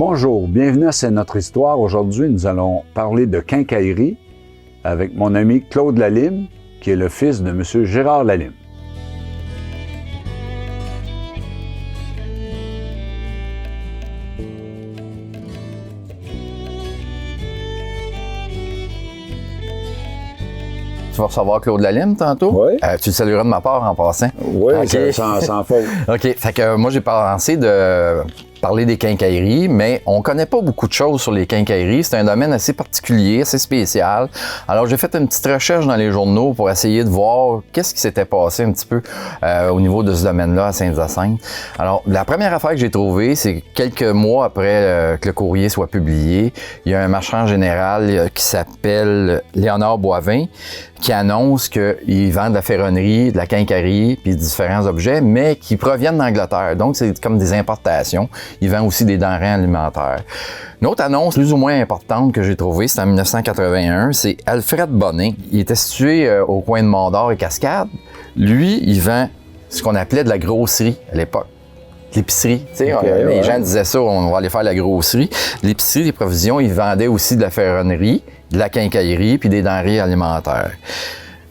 Bonjour, bienvenue à C'est notre histoire. Aujourd'hui, nous allons parler de quincaillerie avec mon ami Claude Lalime, qui est le fils de M. Gérard Lalime. Tu vas recevoir Claude Lalime tantôt? Oui. Tu le salueras de ma part en passant. Oui, okay. sans faute. OK. Fait que moi, j'ai pensé de parler des quincailleries, mais on connaît pas beaucoup de choses sur les quincailleries. C'est un domaine assez particulier, assez spécial. Alors, j'ai fait une petite recherche dans les journaux pour essayer de voir qu'est-ce qui s'était passé un petit peu au niveau de ce domaine-là à Saint-Hyacinthe. Alors, la première affaire que j'ai trouvée, c'est quelques mois après que le courrier soit publié, il y a un marchand général qui s'appelle Léonard Boivin qui annonce qu'il vend de la ferronnerie, de la quincaillerie, puis différents objets, mais qui proviennent d'Angleterre. Donc, c'est comme des importations. Il vend aussi des denrées alimentaires. Une autre annonce plus ou moins importante que j'ai trouvée, c'est en 1981, c'est Alfred Bonnet. Il était situé au coin de Mont-d'Or et Cascade. Lui, il vend ce qu'on appelait de la grosserie à l'époque. L'épicerie, tu sais, les gens disaient ça, on va aller faire la grosserie. L'épicerie, les provisions, ils vendaient aussi de la ferronnerie, de la quincaillerie, puis des denrées alimentaires.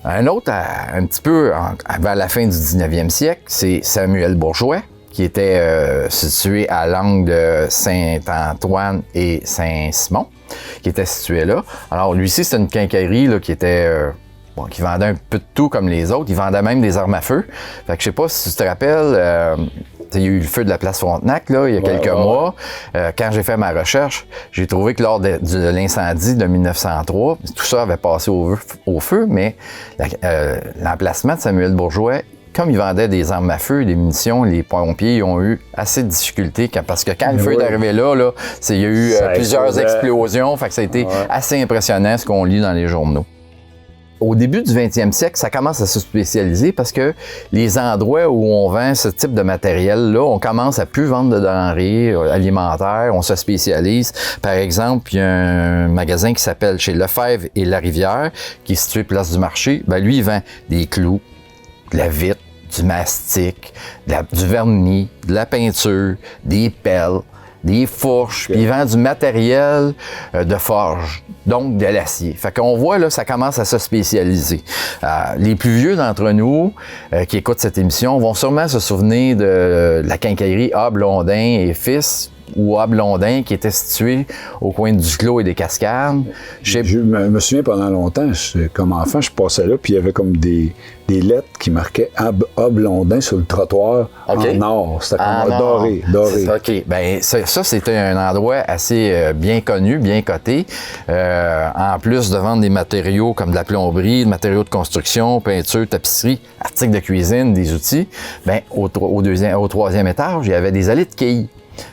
Un autre, un petit peu vers la fin du 19e siècle, c'est Samuel Bourgeois, qui était situé à l'angle de Saint-Antoine et Saint-Simon, qui était situé là. Alors, lui-ci, c'était une quincaillerie là, qui était... qui vendait un peu de tout comme les autres. Il vendait même des armes à feu. Fait que je sais pas si tu te rappelles, il y a eu le feu de la place Frontenac, là, il y a quelques mois. Quand j'ai fait ma recherche, j'ai trouvé que lors de l'incendie de 1903, tout ça avait passé au feu, mais l'emplacement de Samuel Bourgeois, comme il vendait des armes à feu, des munitions, les pompiers ont eu assez de difficultés parce que quand le feu est arrivé là, il y a eu plusieurs explosions. Fait que ça a été assez impressionnant ce qu'on lit dans les journaux. Au début du 20e siècle, ça commence à se spécialiser parce que les endroits où on vend ce type de matériel-là, on commence à plus vendre de denrées alimentaires, on se spécialise. Par exemple, il y a un magasin qui s'appelle chez Lefebvre et Larivière, qui est situé place du marché. Ben, lui, il vend des clous, de la vitre, du mastic, du vernis, de la peinture, des pelles, des fourches, puis il vend du matériel de forge, donc de l'acier. Fait qu'on voit, là, ça commence à se spécialiser. Les plus vieux d'entre nous qui écoutent cette émission vont sûrement se souvenir de la quincaillerie A. Blondin et Fils, ou A. Blondin, qui était situé au coin du Clos et des Cascades. Je me souviens pendant longtemps, comme enfant, je passais là, puis il y avait comme des lettres qui marquaient A. Blondin sur le trottoir en or. C'était comme doré. OK. Bien, ça, c'était un endroit assez bien connu, bien coté. En plus de vendre des matériaux comme de la plomberie, des matériaux de construction, peinture, tapisserie, articles de cuisine, des outils, bien, au troisième étage, il y avait des allées de quilles.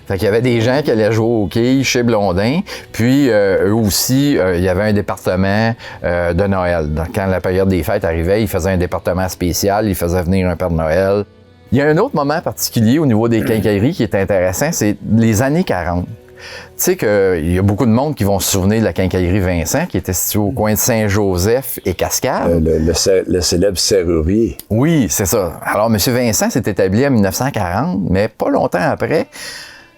Fait qu'il y avait des gens qui allaient jouer au quilles chez Blondin, puis eux aussi, il y avait un département de Noël. Donc, quand la période des fêtes arrivait, ils faisaient un département spécial, ils faisaient venir un Père de Noël. Il y a un autre moment particulier au niveau des quincailleries qui est intéressant, c'est les années 40. Tu sais qu'il y a beaucoup de monde qui vont se souvenir de la quincaillerie Vincent, qui était située au coin de Saint-Joseph et Cascade. Le célèbre serrurier. Oui, c'est ça. Alors, M. Vincent s'est établi en 1940, mais pas longtemps après.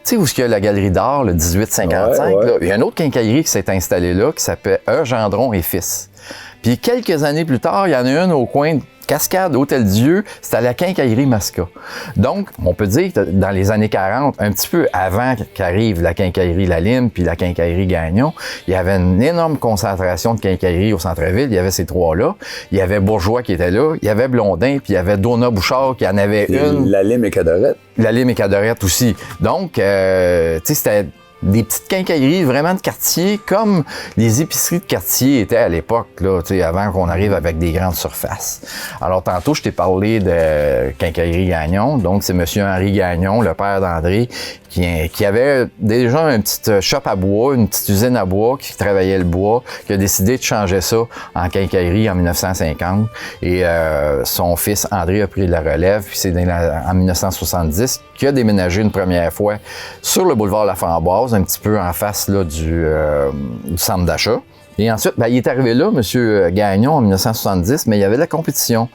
Tu sais où est-ce qu'il y a la galerie d'art, le 1855, là? Il y a une autre quincaillerie qui s'est installée là, qui s'appelle Gendron et Fils. Puis quelques années plus tard, il y en a une au coin de Cascade, Hôtel-Dieu, c'était à la quincaillerie Masca. Donc, on peut dire que dans les années 40, un petit peu avant qu'arrive la quincaillerie Lalime puis la quincaillerie Gagnon, il y avait une énorme concentration de quincailleries au centre-ville. Il y avait ces trois-là. Il y avait Bourgeois qui était là, il y avait Blondin, puis il y avait Donat Bouchard qui en avait une. Lalime et Cadorette. Lalime et Cadorette aussi. Donc, tu sais, c'était des petites quincailleries vraiment de quartier, comme les épiceries de quartier étaient à l'époque, là, tu sais, avant qu'on arrive avec des grandes surfaces. Alors, tantôt, je t'ai parlé de quincaillerie Gagnon. Donc, c'est M. Henri Gagnon, le père d'André, qui avait déjà une petite shop à bois, une petite usine à bois, qui travaillait le bois, qui a décidé de changer ça en quincaillerie en 1950. Et son fils André a pris la relève, puis c'est en 1970 qu'il a déménagé une première fois sur le boulevard La Framboise, un petit peu en face là, du centre d'achat. Et ensuite, ben, il est arrivé là, M. Gagnon, en 1970, mais il y avait de la compétition.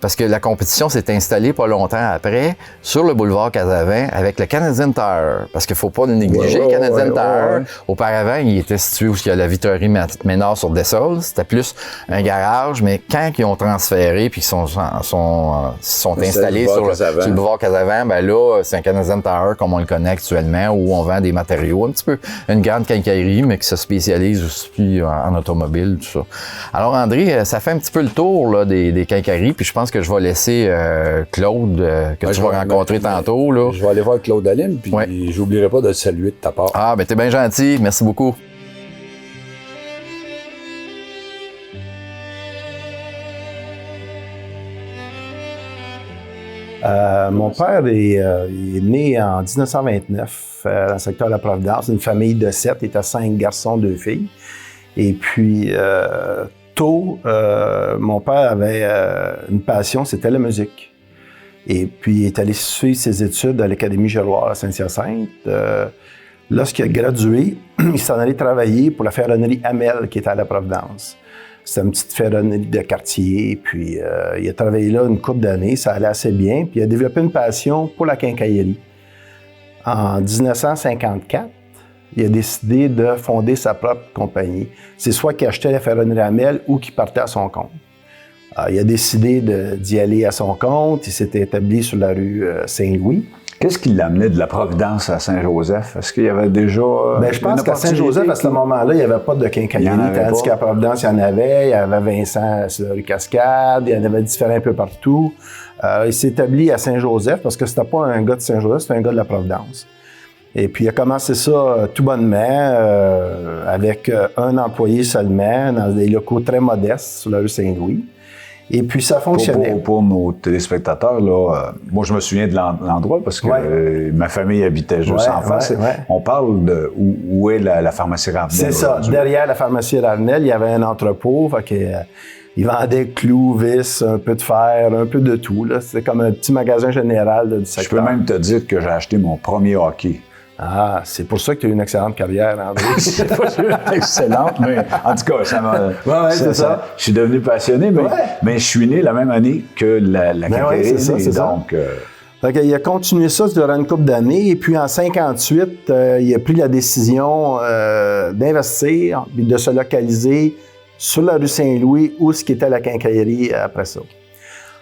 parce que la compétition s'est installée pas longtemps après sur le boulevard Casavant avec le Canadian Tire. Parce qu'il ne faut pas le négliger, le Canadian Tire. Auparavant, il était situé où il y a la vitrerie Ménard sur Dessol. C'était plus un garage, mais quand ils ont transféré puis qu'ils sont installés sur le boulevard Casavant, ben là, c'est un Canadian Tire comme on le connaît actuellement, où on vend des matériaux, un petit peu une grande quincaillerie, mais qui se spécialise aussi en automobile, tout ça. Alors, André, ça fait un petit peu le tour là, des quincailleries, puis je pense que je vais laisser Claude, que tu vas rencontrer tantôt. Là. Je vais aller voir Claude Aline, puis j'oublierai pas de le saluer de ta part. Ah, ben t'es bien gentil. Merci beaucoup. Mon père est né en 1929 dans le secteur de la Providence, une famille de 7, il était 5 garçons, 2 filles. Et puis, tôt, mon père avait une passion, c'était la musique. Et puis, il est allé suivre ses études à l'Académie Giroir à Saint-Hyacinthe. Lorsqu'il a gradué, il s'en allait travailler pour la ferronnerie Hamel, qui était à la Providence. C'était une petite ferronnerie de quartier, puis il a travaillé là une couple d'années, ça allait assez bien, puis il a développé une passion pour la quincaillerie. En 1954, il a décidé de fonder sa propre compagnie. C'est soit qu'il achetait la ferronnerie Hamel ou qu'il partait à son compte. Il a décidé d'y aller à son compte, il s'était établi sur la rue Saint-Louis. Qu'est-ce qui l'amenait de la Providence à Saint-Joseph? Est-ce qu'il y avait déjà... je pense qu'à Saint-Joseph, à ce moment-là, il n'y avait pas de quincaillerie. Tandis qu'à Providence, il y en avait. Il y avait Vincent sur la rue Cascade. Il y en avait différents un peu partout. Il s'est établi à Saint-Joseph parce que c'était pas un gars de Saint-Joseph, c'était un gars de la Providence. Et puis, il a commencé ça tout bonnement avec un employé seulement dans des locaux très modestes sur la rue Saint-Louis. Et puis, ça fonctionnait. Pour nos téléspectateurs, là, moi, je me souviens de l'endroit parce que ma famille habitait juste en face. On parle de où est la pharmacie Ravenel. C'est ça. Derrière la pharmacie Ravenel, il y avait un entrepôt. Fait que, ils vendaient clous, vis, un peu de fer, un peu de tout. C'était comme un petit magasin général là, du secteur. Je peux même te dire que j'ai acheté mon premier hockey. Ah, c'est pour ça que tu as eu une excellente carrière, André. C'est pas excellente, mais en tout cas, ça m'a... c'est ça. Je suis devenu passionné, mais je suis né la même année que la quincaillerie. C'est donc... il a continué ça durant une couple d'années, et puis en 1958, il a pris la décision d'investir et de se localiser sur la rue Saint-Louis, où ce qui était la quincaillerie après ça.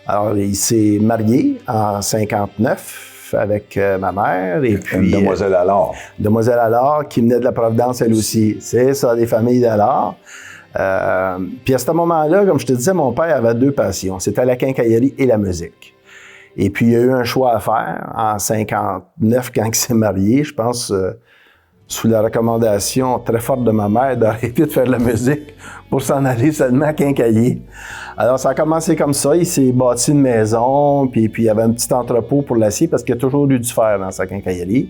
Alors, il s'est marié en 1959. Avec ma mère. Et puis, Demoiselle Allard. Demoiselle Allard, qui venait de la Providence, elle aussi. C'est ça, des familles d'Allard. Puis à ce moment-là, comme je te disais, mon père avait 2 passions. C'était la quincaillerie et la musique. Et puis, il y a eu un choix à faire en 1959, quand il s'est marié, je pense, sous la recommandation très forte de ma mère d'arrêter de faire de la musique pour s'en aller seulement à quincailler. Alors, ça a commencé comme ça. Il s'est bâti une maison, puis il y avait un petit entrepôt pour l'acier parce qu'il y a toujours eu du fer dans sa quincaillerie.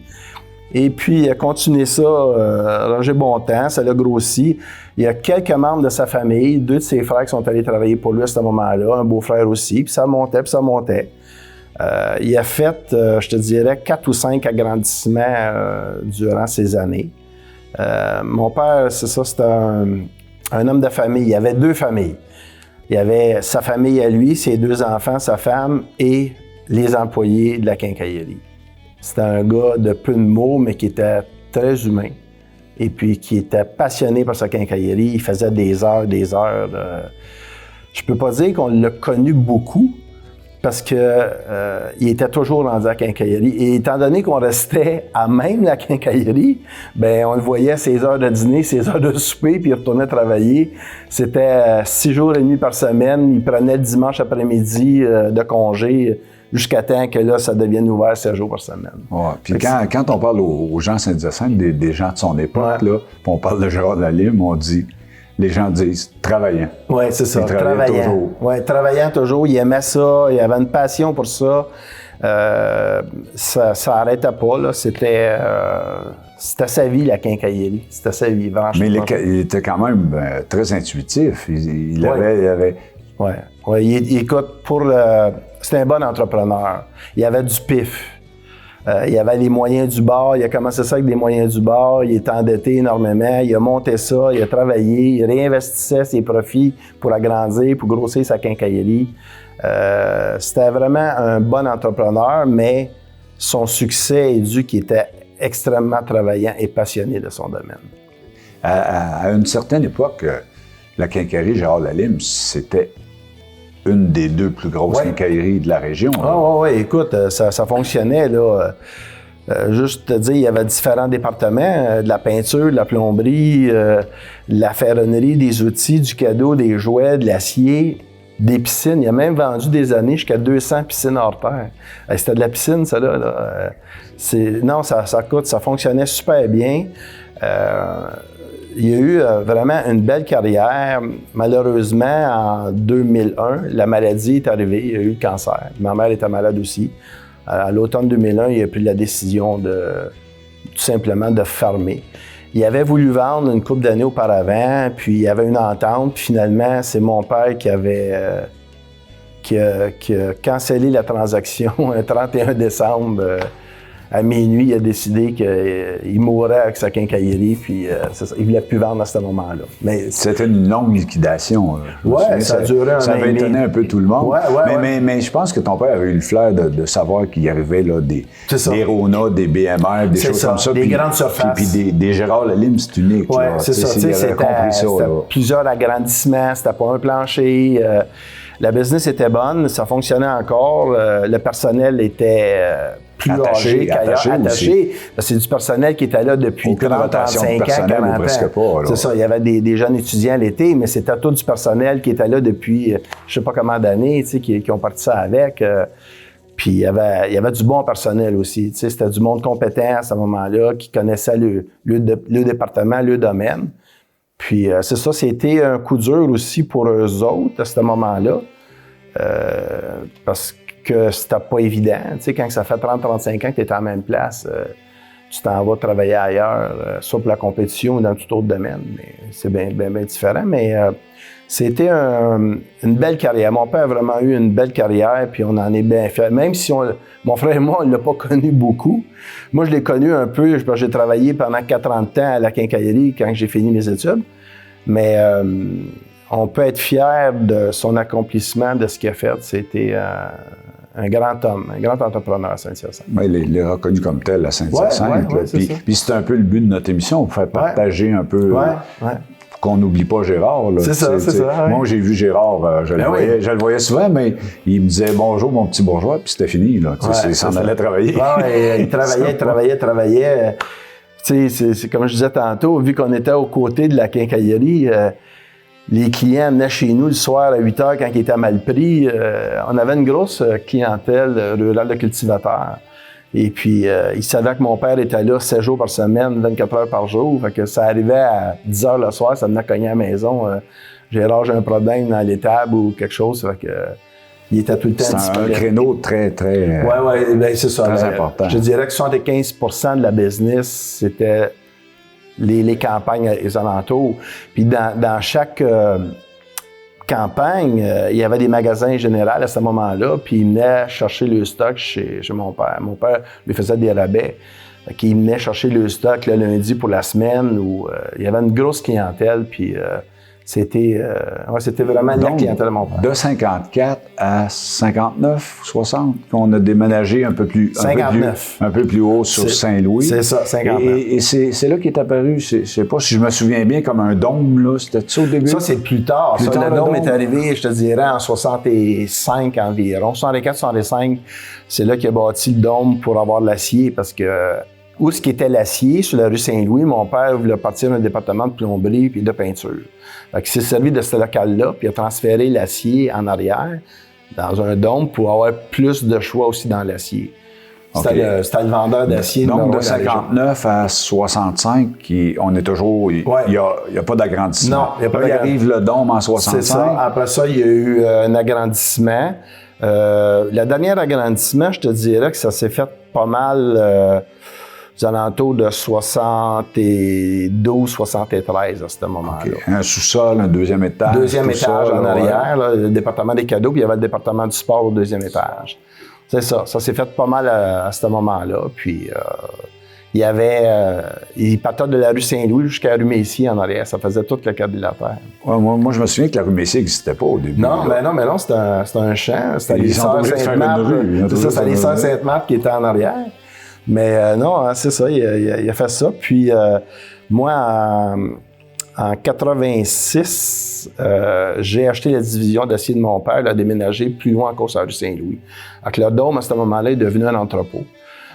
Et puis, il a continué ça, Roger Bontemps, ça l'a grossi. Il y a quelques membres de sa famille, 2 de ses frères qui sont allés travailler pour lui à ce moment-là, un beau-frère aussi, puis ça montait, puis ça montait. Il a fait, je te dirais, 4 ou 5 agrandissements durant ces années. Mon père, c'est ça, c'était un homme de famille. Il y avait 2 familles. Il y avait sa famille à lui, ses 2 enfants, sa femme et les employés de la quincaillerie. C'était un gars de peu de mots, mais qui était très humain. Et puis qui était passionné par sa quincaillerie. Il faisait des heures. Je peux pas dire qu'on l'a connu beaucoup, parce que il était toujours rendu à la quincaillerie. Et étant donné qu'on restait à même la quincaillerie, ben on le voyait ses heures de dîner, ses heures de souper, puis il retournait travailler. C'était 6 jours et demi par semaine. Il prenait le dimanche après-midi de congé jusqu'à temps que là, ça devienne ouvert 7 jours par semaine. Ouais. Puis quand on parle aux gens de Saint-Hyacinthe, des gens de son époque, là, puis on parle de Gérard Lalime, les gens disent travaillant. Oui, c'est ça. Travaillant. Oui, travaillant toujours. Il aimait ça. Il avait une passion pour ça. Ça n'arrêtait pas, là. C'était sa vie, la quincaillerie. C'était sa vie, franchement. Mais il était quand même très intuitif. Il avait... Oui. Écoute, c'était un bon entrepreneur. Il avait du pif. Il avait les moyens du bord, il a commencé ça avec des moyens du bord, il est endetté énormément, il a monté ça, il a travaillé, il réinvestissait ses profits pour agrandir, pour grossir sa quincaillerie. C'était vraiment un bon entrepreneur, mais son succès est dû qu'il était extrêmement travaillant et passionné de son domaine. À une certaine époque, la quincaillerie Gérard Lalime, c'était une des 2 plus grosses quincailleries de la région. Oui, écoute, ça fonctionnait, là. Juste te dire, il y avait différents départements, de la peinture, de la plomberie, de la ferronnerie, des outils, du cadeau, des jouets, de l'acier, des piscines. Il a même vendu des années jusqu'à 200 piscines hors terre. C'était de la piscine, ça, là. Non, ça fonctionnait super bien. Il y a eu vraiment une belle carrière. Malheureusement, en 2001, la maladie est arrivée. Il y a eu le cancer. Ma mère était malade aussi. À l'automne 2001, il a pris la décision tout simplement de fermer. Il avait voulu vendre une couple d'années auparavant, puis il y avait une entente. Puis finalement, c'est mon père qui a cancellé la transaction le 31 décembre. À minuit, il a décidé qu'il mourrait avec sa quincaillerie, puis il ne voulait plus vendre à ce moment-là. C'était une longue liquidation. Oui, ça a duré un an. Ça avait étonné un peu tout le monde. Mais je pense que ton père avait eu le flair de savoir qu'il y arrivait là, des Rona, des BMR, des choses comme ça. Des grandes surfaces. Puis des Gérard Lalime, c'est unique. Oui, c'est ça. C'était plusieurs agrandissements, c'était pas un plancher. La business était bonne, ça fonctionnait encore. Le personnel était plus âgé qu'ailleurs, attaché. C'est du personnel qui était là depuis 30, 35 ans, 40 ans. C'est ça, il y avait des jeunes étudiants l'été, mais c'était tout du personnel qui était là depuis je sais pas combien d'années, qui ont parti ça avec. Puis il y avait du bon personnel aussi. C'était du monde compétent à ce moment-là, qui connaissait le département, le domaine. Puis c'est ça, c'était un coup dur aussi pour eux autres à ce moment-là. Parce que c'était pas évident. Tu sais, quand ça fait 30-35 ans que tu es à la même place, tu t'en vas travailler ailleurs, soit pour la compétition ou dans tout autre domaine. Mais c'est bien différent. Mais c'était une belle carrière. Mon père a vraiment eu une belle carrière, puis on en est bien fiers. Même si mon frère et moi, on ne l'a pas connu beaucoup. Moi, je l'ai connu un peu. J'ai travaillé pendant 4 ans de temps à la quincaillerie quand j'ai fini mes études. Mais on peut être fier de son accomplissement, de ce qu'il a fait. C'était un grand homme, un grand entrepreneur à Saint-Hyacinthe. Oui, il est reconnu comme tel à Saint-Hyacinthe. Puis c'est un peu le but de notre émission, pour faire partager un peu, pour qu'on n'oublie pas Gérard. Là, c'est ça. Moi, j'ai vu Gérard, je le voyais souvent, mais il me disait « Bonjour, mon petit bourgeois », puis c'était fini. Là, il s'en allait travailler. Il travaillait. C'est comme je disais tantôt, vu qu'on était aux côtés de la quincaillerie, les clients venaient chez nous le soir à 8 heures quand ils étaient mal pris. On avait une grosse clientèle rurale de cultivateurs. Et puis, ils savaient que mon père était là 7 jours par semaine, 24 heures par jour. Fait que ça arrivait à 10 heures le soir, ça venait cogner à la maison. Gérard, j'ai un problème dans l'étable ou quelque chose. Fait que, il était tout le temps disponible. C'est un créneau très c'est ça. Très important. Je dirais que 75% de la business, c'était les campagnes et les alentours. Puis dans chaque campagne, il y avait des magasins généraux à ce moment-là, puis ils venaient chercher le stock chez mon père. Mon père lui faisait des rabais. Il venait chercher le stock le lundi pour la semaine, où il y avait une grosse clientèle, puis c'était vraiment la clientèle de mon père. De 54 à 59, 60, qu'on a déménagé un peu plus haut sur Saint-Louis. C'est ça, 59. Et c'est là qu'est apparu, je sais pas si je me souviens bien, comme un dôme, là. C'était ça au début? Ça, c'est plus tard. Le dôme est arrivé, je te dirais, en 65 environ. 64-65, c'est là qu'il a bâti le dôme pour avoir de l'acier, parce que où ce qui était l'acier, sur la rue Saint-Louis, mon père voulait partir d'un département de plomberie puis de peinture. Fait qu'il s'est servi de ce local-là, puis il a transféré l'acier en arrière, dans un dôme, pour avoir plus de choix aussi dans l'acier. C'était le vendeur d'acier. Donc, de 59 à 65, on est toujours... Il n'y a pas d'agrandissement. Non, il n'y a pas d'agrandissement. Il arrive le dôme en 65. C'est ça. Après ça, il y a eu un agrandissement. Le dernier agrandissement, je te dirais que ça s'est fait pas mal... aux alentours de 72, 73 à ce moment-là. Okay. Un sous-sol, un deuxième étage. Deuxième étage en arrière, là, le département des cadeaux, puis il y avait le département du sport au deuxième étage. C'est ça. Ça s'est fait pas mal à ce moment-là. Puis, il y avait... il partait de la rue Saint-Louis jusqu'à la rue Messier en arrière. Ça faisait toute le quadrilatère. Ouais, moi, je me souviens que la rue Messier n'existait pas au début. Non, mais non, c'était un champ. C'était les Ils ont Sœurs obligés de faire une Sainte-Marthe. rue. C'est ça, c'était les Sœurs Sainte-Marthe qui étaient en arrière. Mais non, hein, c'est ça, il a fait ça. Puis moi, en 86, j'ai acheté la division d'acier de mon père, a déménagé plus loin encore sur la rue Saint-Louis. Donc le Dôme, à ce moment-là, est devenu un entrepôt.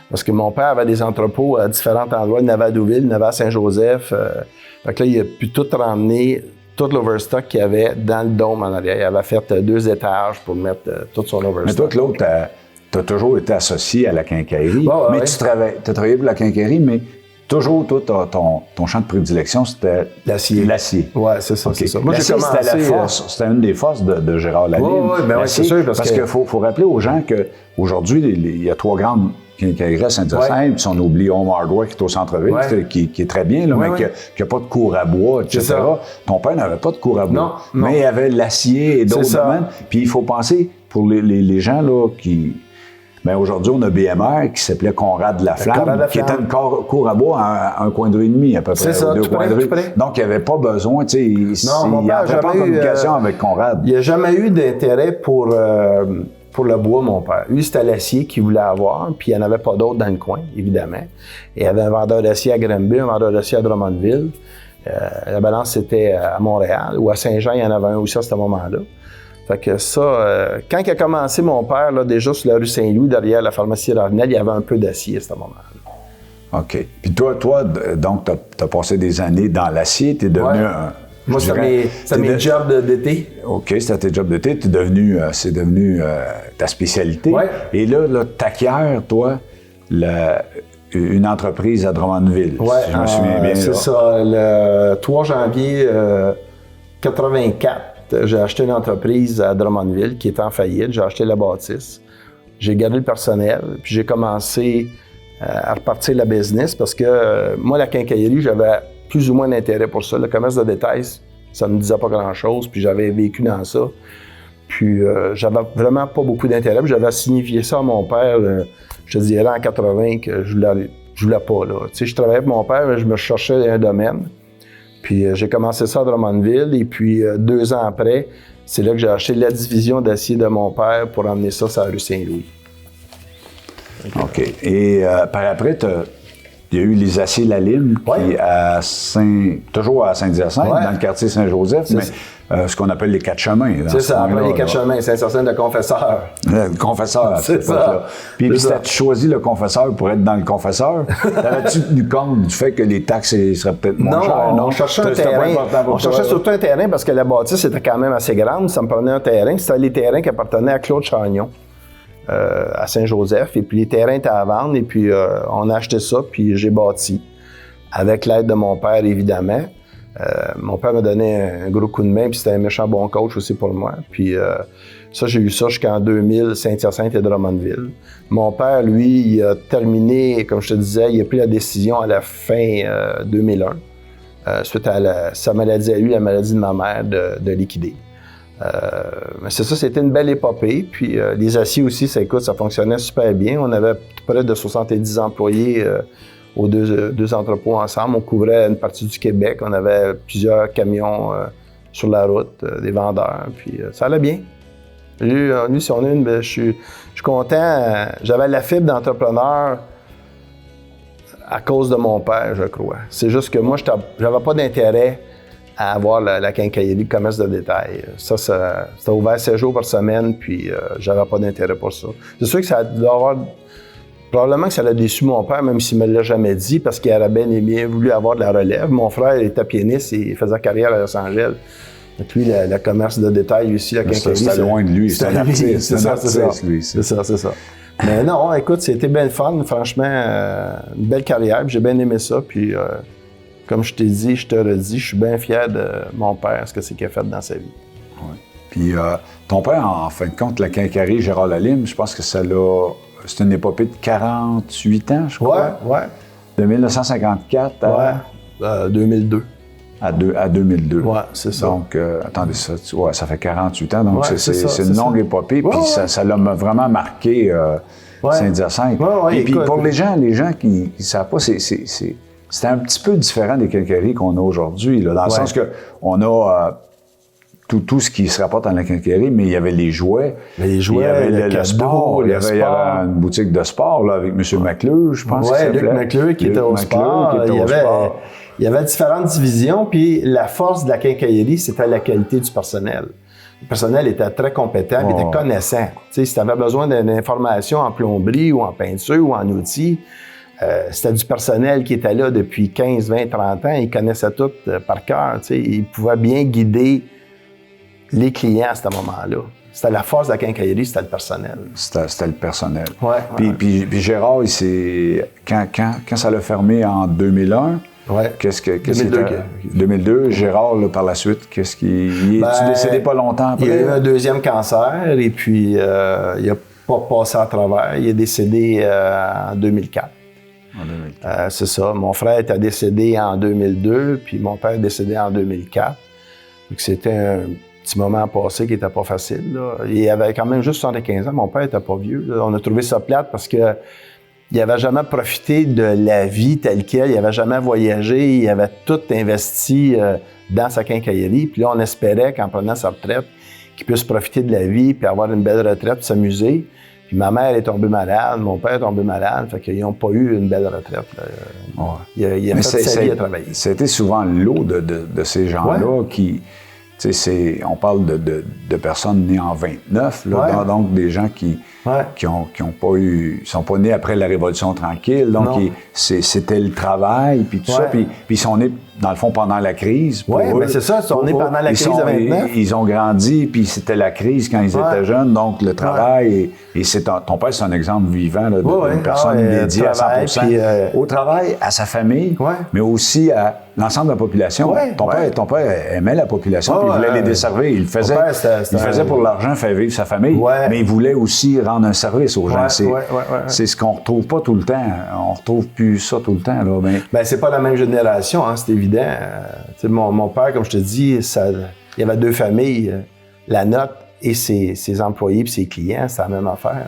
Parce que mon père avait des entrepôts à différents endroits. Il y en avait à Deauville, il y en avait à Saint-Joseph. Donc là, il a pu tout ramener, tout l'overstock qu'il y avait dans le Dôme en arrière. Il avait fait 2 étages pour mettre tout son overstock. Mais toi, Claude, tu as toujours été associé à la quincaillerie. Ouais. Mais tu as travaillé pour la quincaillerie, mais toujours, toi, ton champ de prédilection, c'était l'acier. Oui, c'est ça. Okay. C'est ça. Moi, l'acier, c'était une des forces de Gérard Lalime. Oui, c'est sûr. Parce qu'il faut rappeler aux gens qu'aujourd'hui, il y a 3 grandes quincailleries à Saint-Hyacinthe, puis on oublie Home Hardware qui est au centre-ville, qui est très bien, là, mais qui n'a pas de cour à bois, etc. Ton père n'avait pas de cour à bois, mais il y avait l'acier et d'autres domaines. Puis il faut penser, pour les gens là, qui... Bien, aujourd'hui, on a BMR qui s'appelait Conrad Laflamme, qui était une cour à bois à un coin de rue et demi, à peu près. C'est ça, 2 coins de rue. Donc, il n'y avait pas besoin, tu sais, il n'y avait pas de communication avec Conrad. Il n'y a jamais eu d'intérêt pour le bois, mon père. Lui, c'était l'acier qu'il voulait avoir, puis il n'y en avait pas d'autres dans le coin, évidemment. Et il y avait un vendeur d'acier à Granby, un vendeur d'acier à Drummondville. La balance, c'était à Montréal, ou à Saint-Jean, il y en avait un aussi à ce moment-là. Fait que ça, quand il a commencé, mon père, là, déjà sur la rue Saint-Louis, derrière la pharmacie Ravenel, il y avait un peu d'acier à ce moment-là. OK. Puis toi donc, tu as passé des années dans l'acier, tu es devenu un... Moi, c'était mes jobs d'été. OK, c'était tes jobs d'été. C'est devenu ta spécialité. Ouais. Et là t'acquiers, toi, une entreprise à Drummondville, si je me souviens bien. C'est ça. Le 3 janvier 84, j'ai acheté une entreprise à Drummondville qui était en faillite. J'ai acheté la bâtisse. J'ai gardé le personnel. Puis j'ai commencé à repartir la business parce que moi, la quincaillerie, j'avais plus ou moins d'intérêt pour ça. Le commerce de détail, ça ne me disait pas grand-chose. Puis j'avais vécu dans ça. Puis j'avais vraiment pas beaucoup d'intérêt. Puis j'avais signifié ça à mon père, je te dirais en 80, que je voulais pas. Là. Tu sais, je travaillais pour mon père, mais je me cherchais un domaine. Puis j'ai commencé ça à Drummondville. Et puis 2 ans après, c'est là que j'ai acheté la division d'acier de mon père pour emmener ça sur la rue Saint-Louis. OK. Et par après, il y a eu les aciers Lalime, qui toujours à Saint-Hyacinthe, dans le quartier Saint-Joseph, mais ce qu'on appelle les 4 chemins. C'est ça, après les 4 chemins, Saint-Hyacinthe, le confesseur. Le confesseur, c'est ça. Puis si tu choisi le confesseur pour être dans le confesseur, t'avais-tu tenu compte du fait que les taxes seraient peut-être moins chères? Non, on cherchait un terrain. On cherchait surtout un terrain parce que la bâtisse était quand même assez grande. Ça me prenait un terrain. C'était les terrains qui appartenaient à Claude Chagnon. À Saint-Joseph, et puis les terrains étaient à vendre, et puis on a acheté ça, puis j'ai bâti, avec l'aide de mon père, évidemment. Mon père m'a donné un gros coup de main, puis c'était un méchant bon coach aussi pour moi. Puis ça, j'ai eu ça jusqu'en 2000, Saint-Hyacinthe et Drummondville. Mon père, lui, il a terminé, comme je te disais, il a pris la décision à la fin 2001, suite à sa maladie à lui, la maladie de ma mère, de liquider. Mais c'est ça, c'était une belle épopée. Puis les aciers aussi, ça fonctionnait super bien. On avait près de 70 employés aux deux entrepôts ensemble. On couvrait une partie du Québec. On avait plusieurs camions sur la route, des vendeurs. Puis ça allait bien. Lui, si on a une, je suis content. J'avais la fibre d'entrepreneur à cause de mon père, je crois. C'est juste que moi, j'avais pas d'intérêt à avoir la quincaillerie, le commerce de détail. Ça c'était ouvert 7 jours par semaine, puis j'avais pas d'intérêt pour ça. C'est sûr que ça doit avoir... Probablement que ça l'a déçu mon père, même s'il me l'a jamais dit, parce qu'il aurait bien voulu avoir de la relève. Mon frère était pianiste et il faisait carrière à Los Angeles. Donc lui, le commerce de détail aussi, la quincaillerie... C'était loin de lui, c'est un artiste. C'est ça. Mais non, écoute, c'était bien le fun, franchement, une belle carrière, puis j'ai bien aimé ça, puis... Comme je t'ai dit, je te le dis, je suis bien fier de mon père, ce que c'est qu'il a fait dans sa vie. Ouais. Puis ton père, en fin de compte, la quincaillerie Gérard Lalime, je pense que c'est une épopée de 48 ans, je crois. Ouais. De 1954 à... 2002. À 2002. Ouais, c'est ça. Donc, attendez, ça fait 48 ans, donc ouais, c'est une longue épopée, puis ça l'a vraiment marqué Saint-Hyacinthe. Ouais, et puis pour les gens qui ne savent pas, c'est un petit peu différent des quincailleries qu'on a aujourd'hui, dans le sens qu'on a tout ce qui se rapporte à la quincaillerie, mais il y avait les jouets. Les jouets, il y avait le sport, il y avait une boutique de sport là, avec M. McClure, je pense. Oui, Luc McClure qui était au sport. Il y avait différentes divisions, puis la force de la quincaillerie, c'était la qualité du personnel. Le personnel était très compétent, il était connaissant. Tu sais, si tu avais besoin d'une information en plomberie ou en peinture ou en outils, c'était du personnel qui était là depuis 15, 20, 30 ans. Ils connaissaient tout par cœur. Tu sais, ils pouvaient bien guider les clients à ce moment-là. C'était la force de la quincaillerie, c'était le personnel. C'était le personnel. Ouais, puis Gérard, quand ça l'a fermé en 2001, 2002, Gérard, là, par la suite, il est décédé pas longtemps après? Il a eu un deuxième cancer et puis il n'a pas passé à travers. Il est décédé en 2004. C'est ça. Mon frère était décédé en 2002, puis mon père est décédé en 2004. Donc c'était un petit moment passé qui n'était pas facile. Là. Il avait quand même juste 75 ans. Mon père n'était pas vieux. Là. On a trouvé ça plate parce que il n'avait jamais profité de la vie telle qu'elle. Il n'avait jamais voyagé. Il avait tout investi dans sa quincaillerie. Puis là, on espérait qu'en prenant sa retraite, qu'il puisse profiter de la vie puis avoir une belle retraite, s'amuser. Puis ma mère est tombée malade, mon père est tombé malade, fait qu'ils n'ont pas eu une belle retraite. Il a fait sa vie à travailler. C'était souvent le lot de ces gens-là qui... Tu sais, on parle de personnes nées en 29, là, donc des gens qui ont pas eu, sont pas nés après la Révolution tranquille, donc c'était le travail, puis tout ça, puis ils sont nés, dans le fond, pendant la crise. Oui, mais c'est ça, ils sont nés pendant la crise de 29. Ils ont grandi, puis c'était la crise quand ils étaient jeunes, donc le travail, et ton père, c'est un exemple vivant là, d'une personne dédiée à 100%. Au travail, à sa famille, mais aussi à l'ensemble de la population. Ton père aimait la population, puis il voulait les desservir. Il le faisait pour l'argent, faire vivre sa famille, mais il voulait aussi rendre un service aux gens. C'est ce qu'on ne retrouve pas tout le temps. On ne retrouve plus ça tout le temps. Là, ben, c'est pas la même génération, hein, c'est évident. Mon père, comme je te dis, il y avait deux familles, la nôtre et ses employés puis ses clients, c'est la même affaire.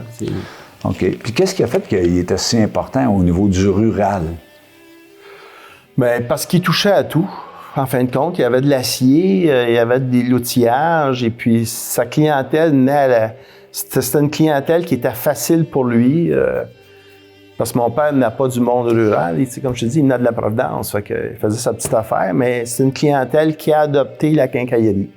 OK. Puis qu'est-ce qui a fait qu'il était si important au niveau du rural? Bien, parce qu'il touchait à tout. En fin de compte, il y avait de l'acier, il y avait de l'outillage, et puis sa clientèle c'était une clientèle qui était facile pour lui, parce que mon père n'a pas du monde rural, comme je te dis, il n'a de la Providence, fait qu'il faisait sa petite affaire, mais c'est une clientèle qui a adopté la quincaillerie.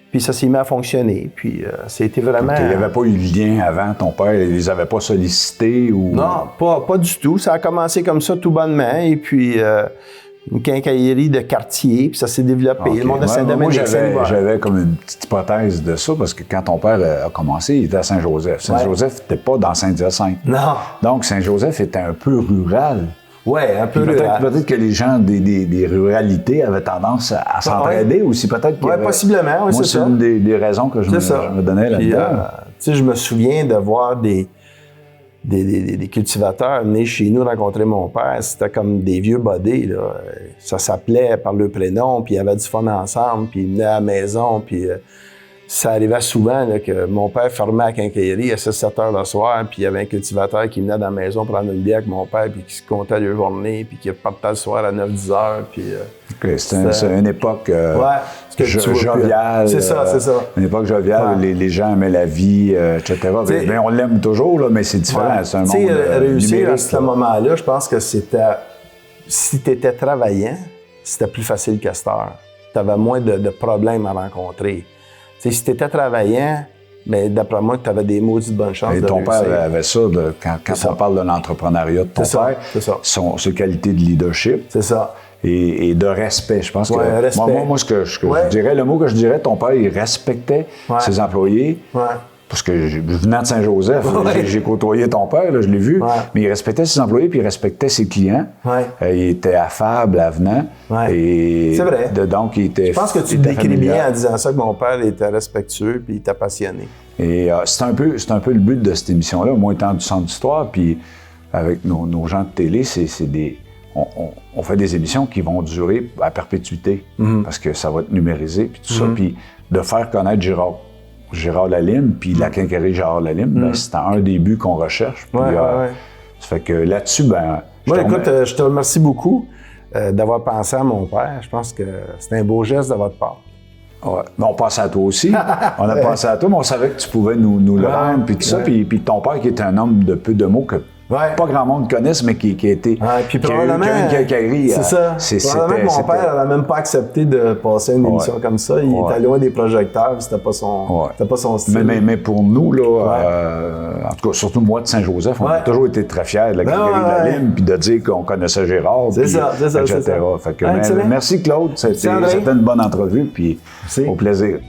Puis ça s'est mis à fonctionner, puis c'était vraiment... Il n'y avait pas eu de lien avant, ton père, il les avait pas sollicités ou... Non, pas du tout. Ça a commencé comme ça tout bonnement, et puis une quincaillerie de quartier, puis ça s'est développé. Okay. Le monde de Saint-Dominique. Moi, j'avais comme une petite hypothèse de ça, parce que quand ton père a commencé, il était à Saint-Joseph. Saint-Joseph n'était pas dans Saint-Hyacinthe. Non. Donc, Saint-Joseph était un peu rural. Oui, un peu rural. Peut-être que les gens des ruralités avaient tendance à s'entraider aussi. Peut-être oui, possiblement, oui, c'est ça. Moi, c'est une des raisons que je me donnais là-dedans. Tu sais, je me souviens de voir des cultivateurs venir chez nous rencontrer mon père. C'était comme des vieux bodés, là. Ça s'appelait par le prénom, puis il y avait du fun ensemble, puis ils venaient à la maison, puis ça arrivait souvent là, que mon père fermait la quincaillerie à 6-7 heures le soir, puis il y avait un cultivateur qui venait dans la maison prendre une bière avec mon père, puis qui se comptait la journée, puis qui partait le soir à 9-10 heures, puis... C'était une époque joviale. C'est ça. Une époque joviale, les gens aimaient la vie, etc. Mais on l'aime toujours, là, mais c'est différent. C'est un monde réussir à ce moment-là, je pense que c'était... Si tu étais travaillant, c'était plus facile qu'à cette heure. Tu avais moins de problèmes à rencontrer. T'sais, si tu étais travaillant, bien, d'après moi, tu avais des maudites bonnes chances de réussir. Et ton père avait ça, quand on parle de l'entrepreneuriat de ton père, ses qualités de leadership. C'est ça. Et de respect, je pense que... respect. Moi, ce que je dirais, le mot que je dirais, ton père, il respectait ses employés. Parce que venant de Saint-Joseph, j'ai côtoyé ton père, là, je l'ai vu, mais il respectait ses employés puis il respectait ses clients. Il était affable, avenant. C'est vrai. Donc, il était... Je pense que tu le décris bien en disant ça, que mon père était respectueux puis il était passionné. Et c'est un peu le but de cette émission-là, moi étant du Centre d'Histoire, puis avec nos gens de télé, on fait des émissions qui vont durer à perpétuité parce que ça va être numérisé, puis tout ça. Puis de faire connaître Gérard Lalime, puis la quincaillerie Gérard Lalime, ben, c'est un des buts qu'on recherche. Puis, ça fait que là-dessus, ben... Moi, écoute, je te remercie beaucoup d'avoir pensé à mon père. Je pense que c'est un beau geste de votre part. Ouais. Mais on pensait à toi aussi. On a pensé à toi, mais on savait que tu pouvais nous le rendre, puis tout ça. Puis ton père, qui était un homme de peu de mots que pas grand monde connaisse, mais qui a été... puis qui a eu une quincaillerie. C'est ça. Probablement que mon père n'aurait même pas accepté de passer une émission comme ça. Il était loin des projecteurs, c'était pas son style. Mais pour nous, là, en tout cas, surtout moi de Saint-Joseph, on a toujours été très fiers de la quincaillerie de Lalime, puis de dire qu'on connaissait Gérard, c'est ça. Fait que, merci Claude, c'était une bonne entrevue, puis au plaisir.